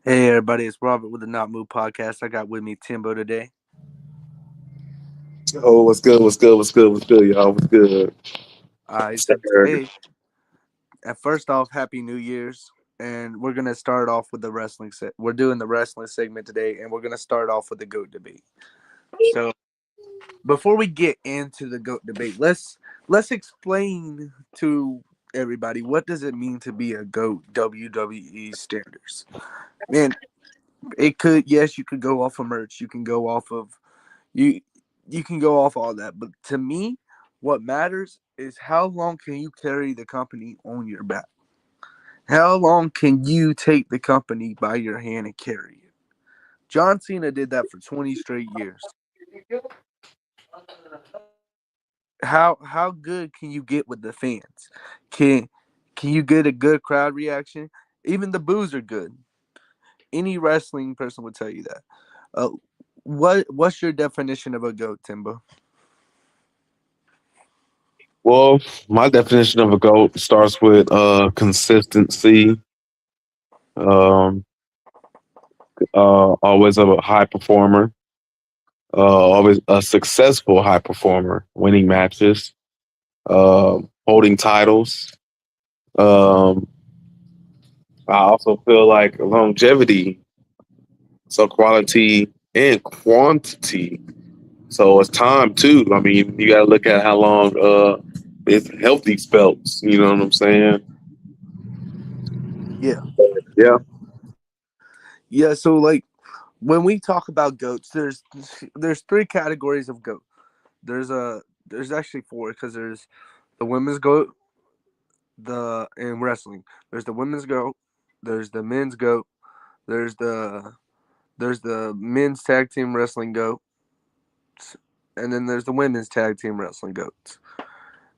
Hey everybody, it's Robert with the Not Move podcast. I got with me Timbo today. Oh, what's good? What's good? What's good? What's good, y'all? What's good? So Sir. today, at first off, Happy New Year's, and we're gonna start off with the wrestling set. We're doing the wrestling segment today, and we're gonna start off with the goat debate. So before we get into the goat debate, let's explain to everybody what does it mean to be a goat WWE standards. Man, it could yes, you could go off of merch, you can go off of you you can go off all that, but to me what matters is how long can you carry the company on your back. How long can you take the company by your hand and carry it? John Cena did that for 20 straight years. How good can you get with the fans? Can you get a good crowd reaction? Even the boos are good. Any wrestling person would tell you that. uh, what's your definition of a goat, Timbo? Well, my definition of a GOAT starts with consistency, um, always a high performer, always a successful high performer, winning matches, holding titles. Um, I also feel like longevity, so quality and quantity. So it's time too. I mean, you got to look at how long it's healthy spells. You know what I'm saying? Yeah. Yeah. Yeah, so like when we talk about goats, there's three categories of goat. There's actually four because there's the women's goat, the in wrestling. There's the women's goat, there's the men's goat, there's the men's tag team wrestling goat, and then there's the women's tag team wrestling goats.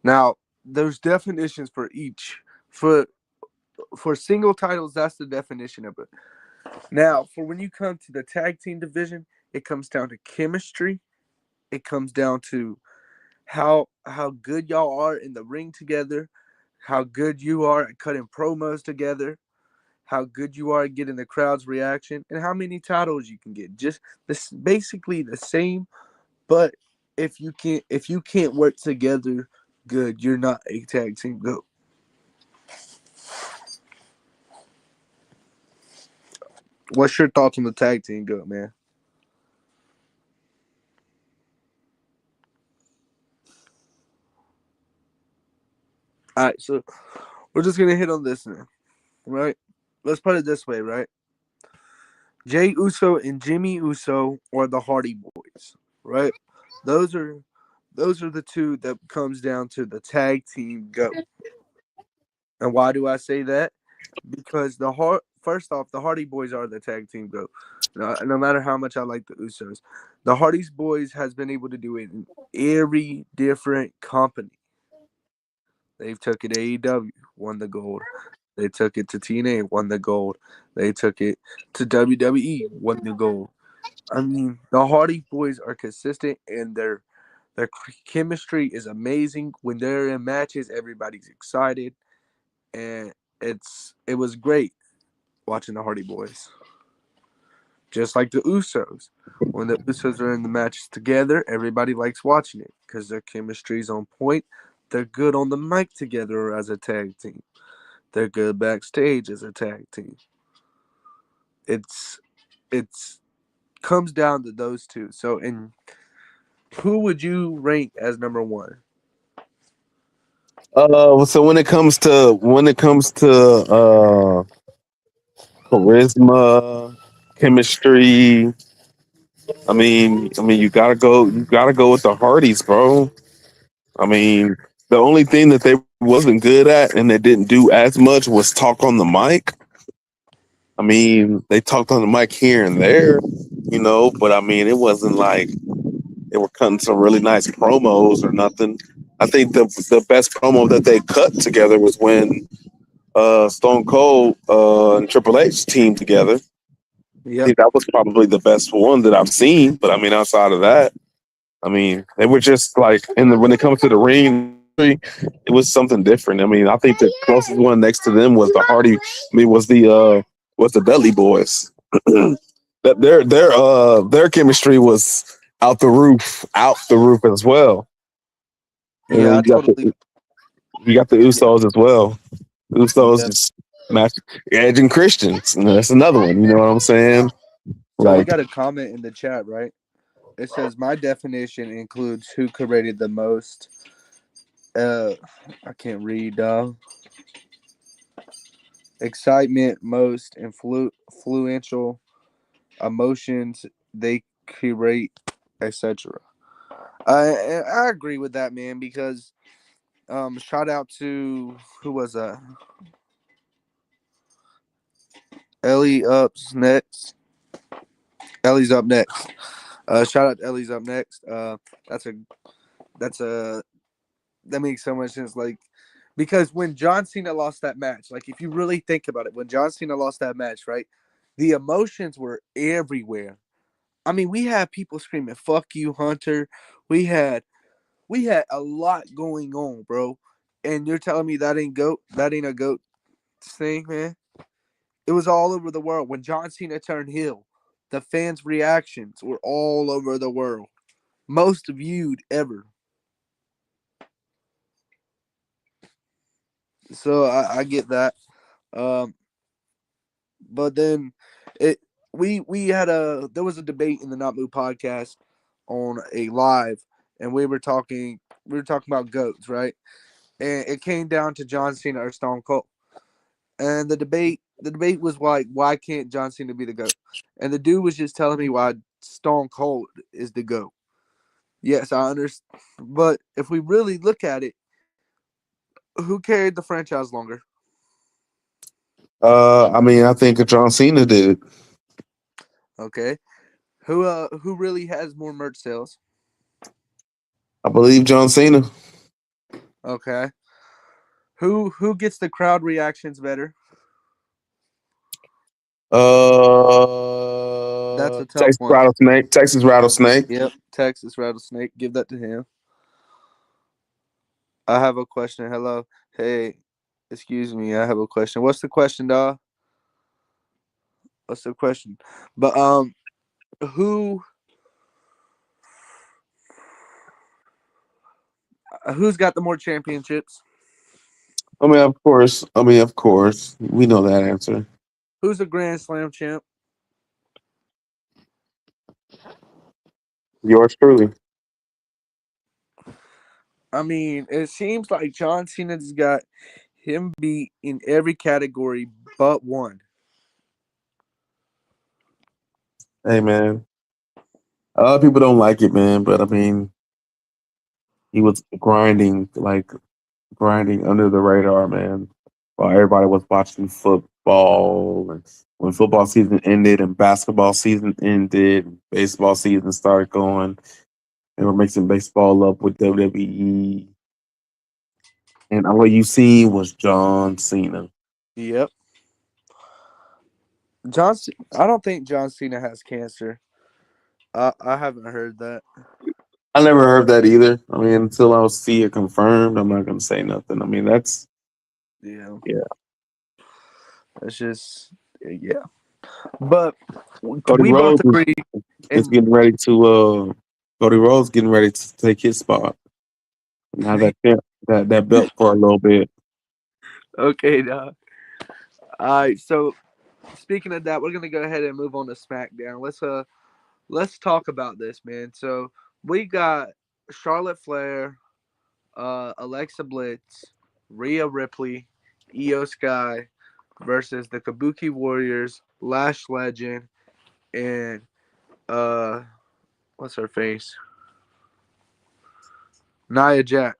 Now, there's definitions for each. For single titles, that's the definition of it. Now, for when you come to the tag team division, it comes down to chemistry. It comes down to how good y'all are in the ring together, how good you are at cutting promos together, how good you are at getting the crowd's reaction, and how many titles you can get. Just this basically the same, but if you can't work together good, you're not a tag team goat. What's your thoughts on the tag team goat, man? All right, so we're just gonna hit on this now, right? Let's put it this way, right? Jay Uso and Jimmy Uso are the Hardy Boys, right? Those are those are the two that comes down to the tag team go. And why do I say that? Because first off, the Hardy Boys are the tag team go. No matter how much I like the Usos, the Hardy's Boys has been able to do it in every different company. They've took it AEW, won the gold. They took it to TNA, won the gold. They took it to WWE, won the gold. I mean, the Hardy Boys are consistent, and their chemistry is amazing. When they're in matches, everybody's excited, and it was great watching the Hardy Boys. Just like the Usos, when the Usos are in the matches together, everybody likes watching it because their chemistry's on point. They're good on the mic together as a tag team. They're good backstage as a tag team. It's it's comes down to those two. So, and who would you rank as number one? So when it comes to charisma, chemistry, you gotta go with the Hardys, bro. I mean, the only thing that they wasn't good at and they didn't do as much was talk on the mic. I mean, they talked on the mic here and there, but I mean, it wasn't like they were cutting some really nice promos or nothing. I think the best promo that they cut together was when Stone Cold and Triple H teamed together. I Yep. think that was probably the best one that I've seen. But I mean, outside of that, I mean, they were just like when it comes to the ring, it was something different. I mean, I think the closest one next to them was the Hardy. I mean, was the Dudley Boys. that their chemistry was out the roof as well. And Yeah, then I totally. you got the Yeah, Usos as well. Usos yeah. just match Edge and Christians. And that's another one. You know what I'm saying? So we Like, got a comment in the chat, right? It says my definition includes who created the most. Uh, I can't read. Excitement, most influential emotions they create, etc. I agree with that, man. Because shout out to who was Ellie ups next. Ellie's up next. Shout out to Ellie's up next. That's a that's a that makes so much sense. Like because when John Cena lost that match, like if you really think about it, when John Cena lost that match, right, the emotions were everywhere. I mean, we had people screaming "fuck you, Hunter." We had we had a lot going on, bro. And you're telling me that ain't goat? That ain't a goat thing, man? It was all over the world when John Cena turned heel. The fans' reactions were all over the world, most viewed ever. So I get that. Um, but then it we had a there was a debate in the Not Move podcast on a live, and we were talking about goats, right? And it came down to John Cena or Stone Cold. And the debate was like, why can't John Cena be the GOAT? And the dude was just telling me why Stone Cold is the GOAT. Yes, I understand. But if we really look at it, who carried the franchise longer? I mean, I think John Cena did. Okay. Who really has more merch sales? I believe John Cena. Okay. Who gets the crowd reactions better? That's a tough Texas one. Rattlesnake. Texas Rattlesnake. Yep. Texas Rattlesnake. Give that to him. I have a question. Hello. Hey, excuse me. I have a question. What's the question, dog? What's the question? But who who's got the more championships? Of course. We know that answer. Who's a Grand Slam champ? Yours truly. I mean, it seems like John Cena's got him beat in every category but one. Hey man. A lot of people don't like it, man, but I mean, he was grinding under the radar, man. While everybody was watching football, and when football season ended and basketball season ended, and baseball season started going, they were mixing baseball up with WWE, and all you seen was John Cena. Yep. I don't think John Cena has cancer. I haven't heard that. I never heard that either. I mean, until I see it confirmed, I'm not gonna say nothing. I mean, that's Yeah. yeah. It's just yeah. But Cody we both Rhodes agree is and getting ready to. Cody Rhodes getting ready to take his spot and have that belt for a little bit. okay, dog. All right, so speaking of that, we're gonna go ahead and move on to SmackDown. Let's talk about this, man. So we got Charlotte Flair, Alexa Bliss, Rhea Ripley, Io Sky versus the Kabuki Warriors, Lash Legend, and uh, what's her face? Nia Jax.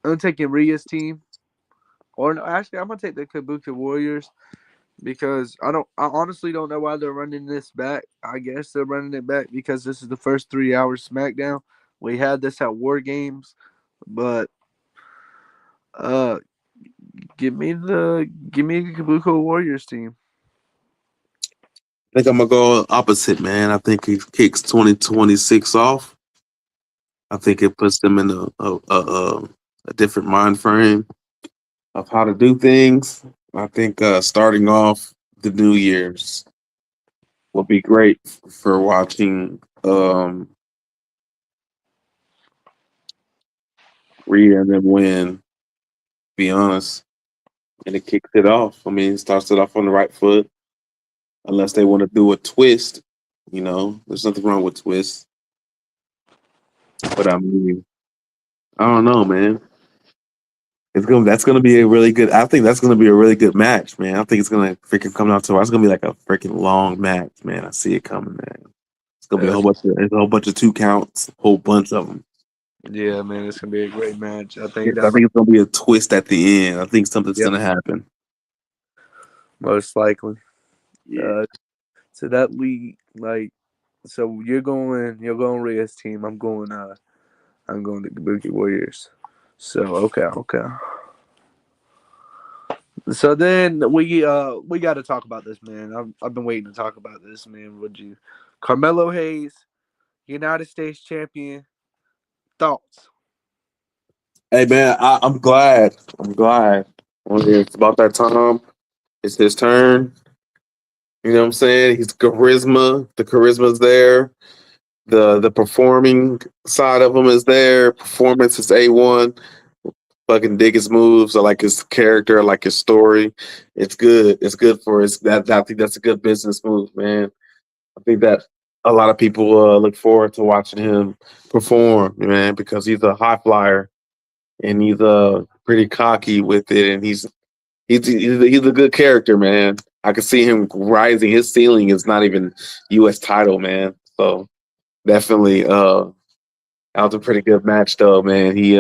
I'm taking Rhea's team. Or no, actually, I'm gonna take the Kabuki Warriors because I honestly don't know why they're running this back. I guess they're running it back because this is the first 3 hours SmackDown. We had this at War Games, but uh, give me the Kabuki Warriors team. I think I'm gonna go opposite, man. I think he kicks 2026 off. I think it puts them in a different mind frame of how to do things. I think starting off the New Year's will be great for watching Rhea and them win. Be honest, and it kicks it off. I mean, it starts it off on the right foot. Unless they want to do a twist, there's nothing wrong with twists. But I mean, I don't know, man. That's gonna be a really good. I think that's gonna be a really good match, man. I think it's gonna freaking come out to. It's gonna be like a freaking long match, man. I see it coming, man. It's gonna be Uh, a whole bunch of two counts, a whole bunch of them. yeah, man, it's gonna be a great match. I Yes, think I that's think it's gonna be a twist at the end. I think something's yep, gonna happen. most likely. Yeah. Uh, so that we like. So you're going Rhea's team. I'm going to Kabuki Warriors. So okay. So then we got to talk about this, man. I've been waiting to talk about this, man. Would you, Carmelo Hayes, United States champion? Thoughts? Hey, man, I'm glad. I'm glad. It's about that time. It's his turn. You know what I'm saying? He's charisma. The charisma's there. The performing side of him is there. Performance is A1. Fucking dig his moves. I like his character. I like his story. It's good. It's good for his that. I think that's a good business move, man. I think that a lot of people look forward to watching him perform, man, because he's a high flyer and he's pretty cocky with it, and he's a good character, man. I can see him rising. His ceiling is not even U.S. title, man. So definitely, that was a pretty good match, though, man. He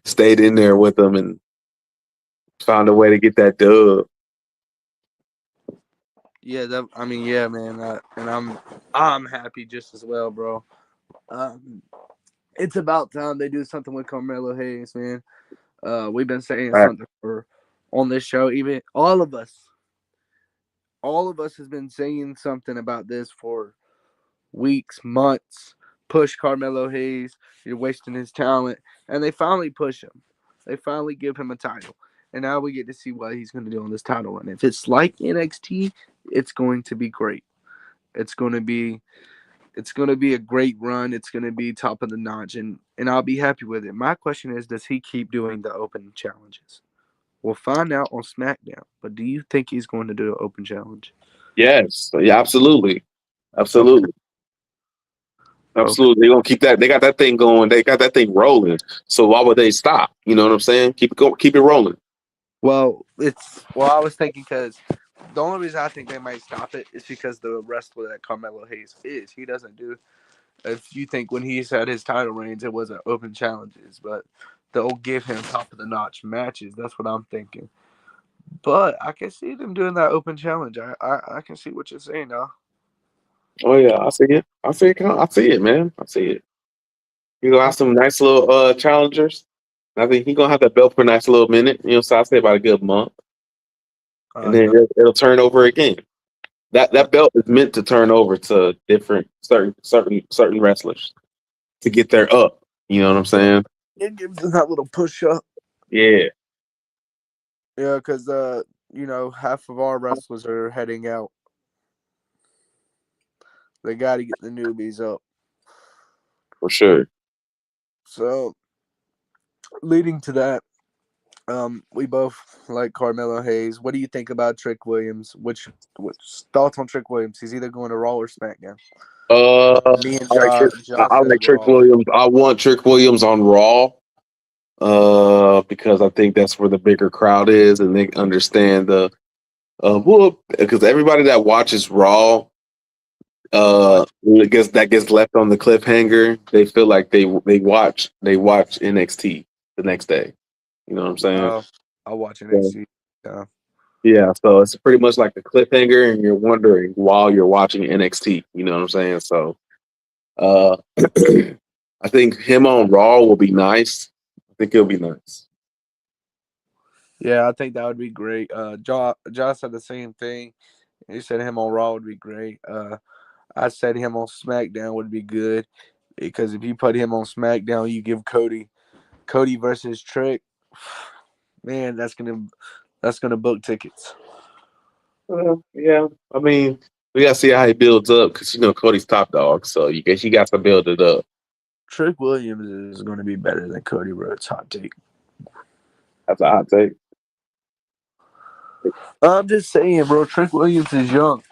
stayed in there with them and found a way to get that dub. Yeah, yeah, man. And I'm happy just as well, bro. Um, it's about time they do something with Carmelo Hayes, man. We've been saying Right. something for on this show. Even all of us has been saying something about this for weeks, months. Push Carmelo Hayes. You're wasting his talent, and they finally push him. They finally give him a title, and now we get to see what he's going to do on this title run. If it's like NXT, it's going to be great. It's going to be it's going to be a great run. It's going to be top of the notch, and I'll be happy with it. My question is, does he keep doing the open challenges? We'll find out on SmackDown. But do you think he's going to do an open challenge? Yes. Yeah. Absolutely. Okay. Absolutely. Okay. Absolutely. They're gonna keep that. They got that thing going. They got that thing rolling. So why would they stop? You know what I'm saying? Keep it going. Keep it rolling. I was thinking because the only reason I think they might stop it is because the wrestler that Carmelo Hayes is, he doesn't do. If you think when he's had his title reigns, it wasn't open challenges, but they'll give him top of the notch matches. That's what I'm thinking. But I can see them doing that open challenge. I can see what you're saying now. Oh yeah, I see it. I see it. I see it, man. I see it. You gonna have some nice little challengers. I think he gonna have that belt for a nice little minute. So I say about a good month, and then Yeah. it'll turn over again. That belt is meant to turn over to different certain wrestlers to get their up. You know what I'm saying? It gives them that little push up. Yeah, Yeah, because half of our wrestlers are heading out. They got to get the newbies up. for sure. So leading to that, we both like Carmelo Hayes. What do you think about Trick Williams? Which thoughts on Trick Williams? He's either going to Raw or SmackDown. Me and I like Trick. Ja I said like Trick Raw. Williams. I want Trick Williams on Raw. Because I think that's where the bigger crowd is, and they understand well, because everybody that watches Raw, Watch. that gets left on the cliffhanger, they feel like they watch NXT the next day. You know what I'm saying? I'll watch So, NXT. Yeah. yeah, so it's pretty much like the cliffhanger, and you're wondering while you're watching NXT. You know what I'm saying? So, uh, I think him on Raw will be nice. I think it'll be nice. Yeah, I think that would be great. Josh said the same thing. He said him on Raw would be great. I said him on SmackDown would be good because if you put him on SmackDown, you give Cody Cody versus Trick. Man, that's gonna book tickets. Yeah, I mean, we gotta see how he builds up because Cody's top dog, so you guess you got to build it up. Trick Williams is going to be better than Cody Rhodes. Hot take. That's a hot take. I'm just saying, bro. Trick Williams is young.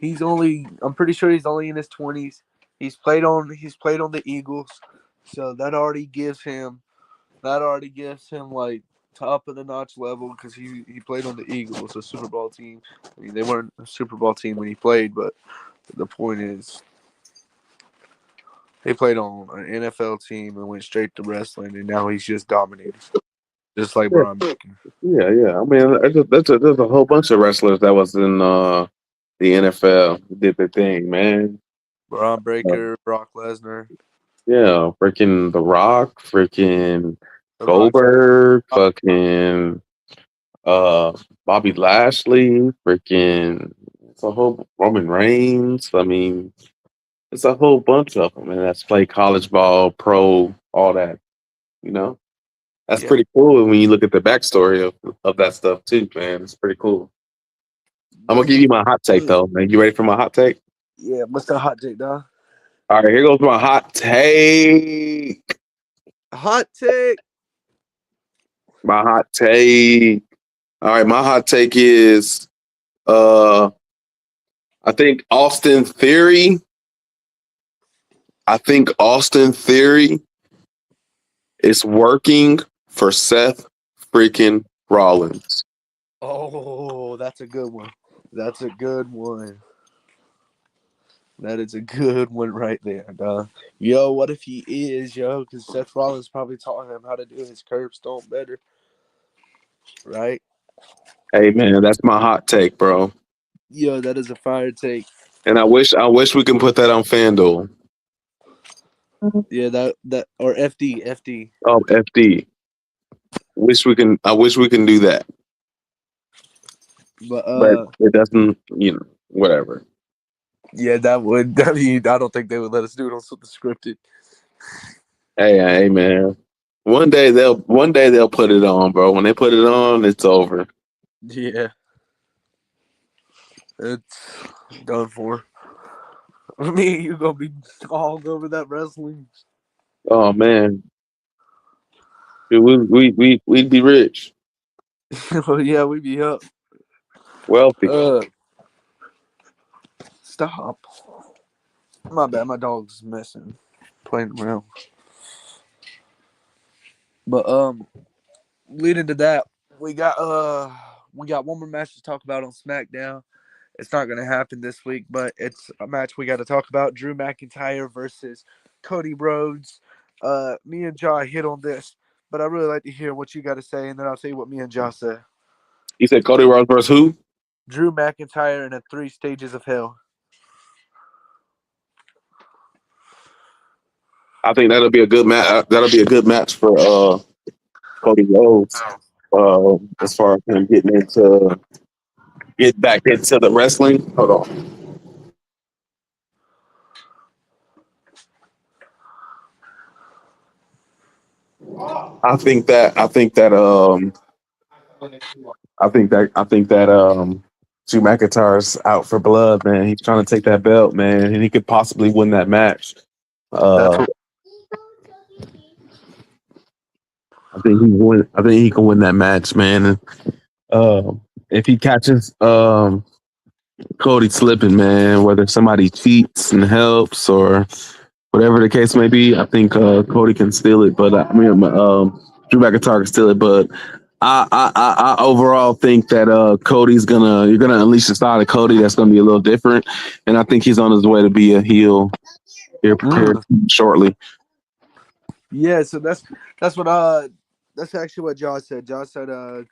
I'm pretty sure he's only in his 20s. He's played on the Eagles, so that already gives him like top of the notch level because he played on the Eagles, a Super Bowl team. I mean, they weren't a Super Bowl team when he played, but the point is, he played on an NFL team and went straight to wrestling, and now he's just dominating, just like Yeah, Braun Breaker. yeah. I mean, there's a whole bunch of wrestlers that was in the NFL who did their thing, man. Braun Uh, Breaker, Brock Lesnar, yeah, freaking The Rock, freaking The Rock's. Goldberg, fucking uh Bobby Lashley, freaking it's a whole Roman Reigns. I mean, it's a whole bunch of them, and that's played college ball, pro, all that. You know, that's Yeah, pretty cool when you look at the backstory of that stuff too, man. It's pretty cool. I'm gonna that's give you my hot take good. though, man. You ready for my hot take? Yeah, what's the hot take, dog? All right, here goes my hot take. Hot take. My hot take. All right, my hot take is uh I think Austin Theory. I think Austin Theory is working for Seth freaking Rollins. Oh, that's a good one. That's a good one. That is a good one right there, dog. Yo, what if he is, yo? Because Seth Rollins probably taught him how to do his curb stomp better, right? Hey man, that's my hot take, bro. Yo, that is a fire take. And I wish we can put that on FanDuel. Yeah, that or FD. Oh, FD. I wish we can do that. But But it doesn't, whatever. yeah, that would. I mean, I don't think they would let us do it on something scripted. Hey man. One day they'll put it on, bro. When they put it on, it's over. Yeah, it's done for. Me, you gonna be all over that wrestling. Oh man. Dude, we'd be rich. Well, yeah, we be up. Wealthy. Uh, Stop. My bad. My dog's messing, playing around. But leading to that, we got one more match to talk about on SmackDown. It's not gonna happen this week, but it's a match we got to talk about: Drew McIntyre versus Cody Rhodes. Me and Jai hit on this, but I really like to hear what you got to say, and then I'll tell you what me and Jai said. You said Cody Rhodes versus who? Drew McIntyre in a 3 stages of hell. I think that'll be a good match. That'll be a good match for Cody Rhodes. As far as him get back into the wrestling. Hold on. I think that Drew McIntyre's out for blood, man. He's trying to take that belt, man, and he could possibly win that match. That's Uh, what. I think he can win that match, man. And, if he catches Cody slipping, man, whether somebody cheats and helps or whatever the case may be, I think Cody can steal it. But Drew McIntyre can steal it. But I overall think that you're gonna unleash the style of Cody that's gonna be a little different, and I think he's on his way to be a heel here prepared Mm. shortly. Yeah, so that's what that's actually what Josh said. Josh said Drew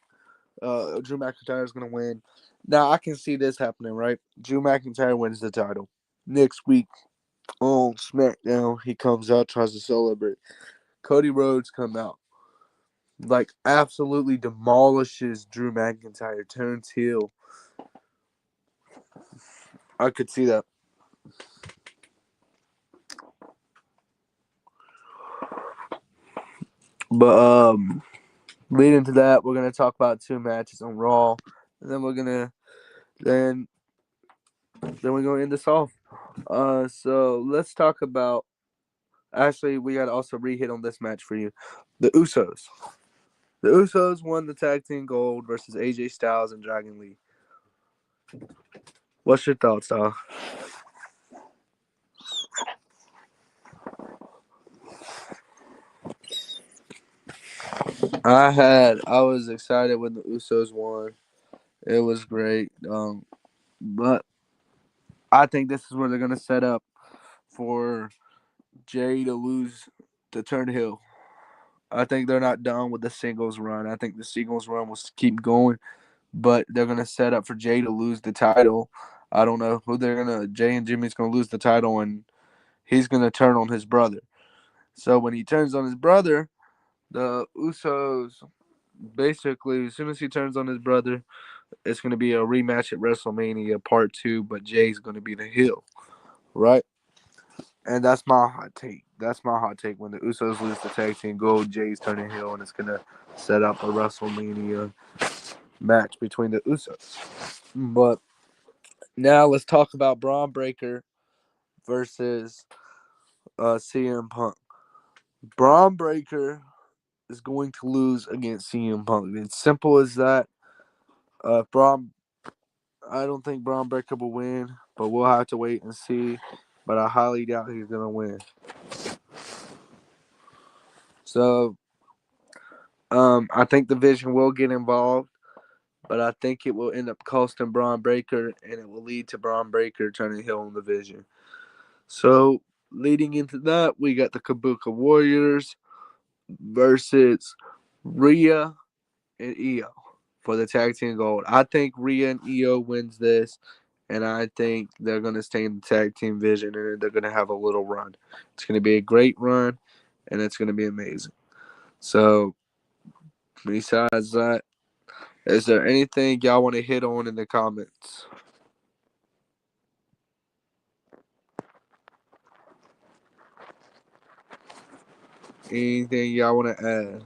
McIntyre is gonna win. Now I can see this happening, right? Drew McIntyre wins the title. Next week on SmackDown, he comes out, tries to celebrate. Cody Rhodes come out, like absolutely demolishes Drew McIntyre, turns heel. I could see that. But leading to that, we're gonna talk about 2 matches on Raw, and then then we're gonna end this off. So let's talk about. Actually, we gotta also re-hit on this match for you, the Usos. The Usos won the tag team gold versus AJ Styles and Dragon Lee. What's your thoughts, Al? I was excited when the Usos won. It was great. But I think this is where they're gonna set up for Jay to lose to Turnhill. I think they're not done with the singles run. I think the singles run will keep going, but they're gonna set up for Jay to lose the title. I don't know who they're gonna. Jay and Jimmy's gonna lose the title, and he's gonna turn on his brother. So when he turns on his brother, the Usos basically, as soon as he turns on his brother, it's gonna be a rematch at WrestleMania Part 2. But Jay's gonna be the heel, right? And that's my hot take. That's my hot take. When the Usos lose the tag team gold, Jay's turning heel, and it's gonna set up a WrestleMania match between the Usos. But now let's talk about Braun Breaker versus CM Punk. Braun Breaker is going to lose against CM Punk. It's simple as that. Braun, I don't think Braun Breaker will win, but we'll have to wait and see. But I highly doubt he's gonna win. So, I think the Vision will get involved, but I think it will end up costing Braun Breaker, and it will lead to Braun Breaker turning heel on the Vision. So, leading into that, we got the Kabuki Warriors versus Rhea and Io for the tag team gold. I think Rhea and Io wins this, and I think they're going to stay in the tag team vision, and they're going to have a little run. It's going to be a great run, and it's going to be amazing. So, besides that, is there anything y'all want to hit on in the comments? Anything y'all want to add?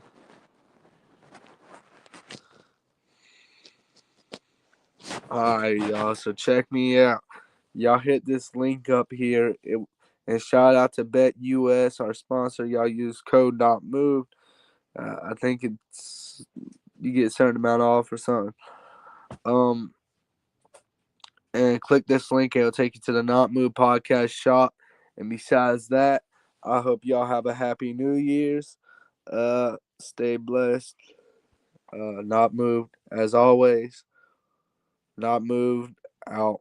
Alright, y'all. So check me out. Y'all hit this link up here. And shout out to BetUS, our sponsor. Y'all use code not moved. I think it's you get a certain amount off or something. And click this link. It'll take you to the Not Moved podcast shop. And besides that, I hope y'all have a happy New Year's. Stay blessed. Not moved as always. Not moved out.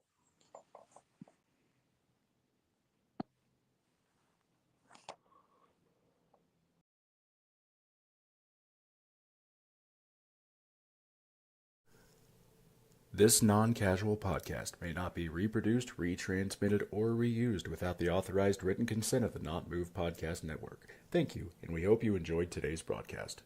This non-casual podcast may not be reproduced, retransmitted, or reused without the authorized written consent of the Not Move Podcast Network. Thank you, and we hope you enjoyed today's broadcast.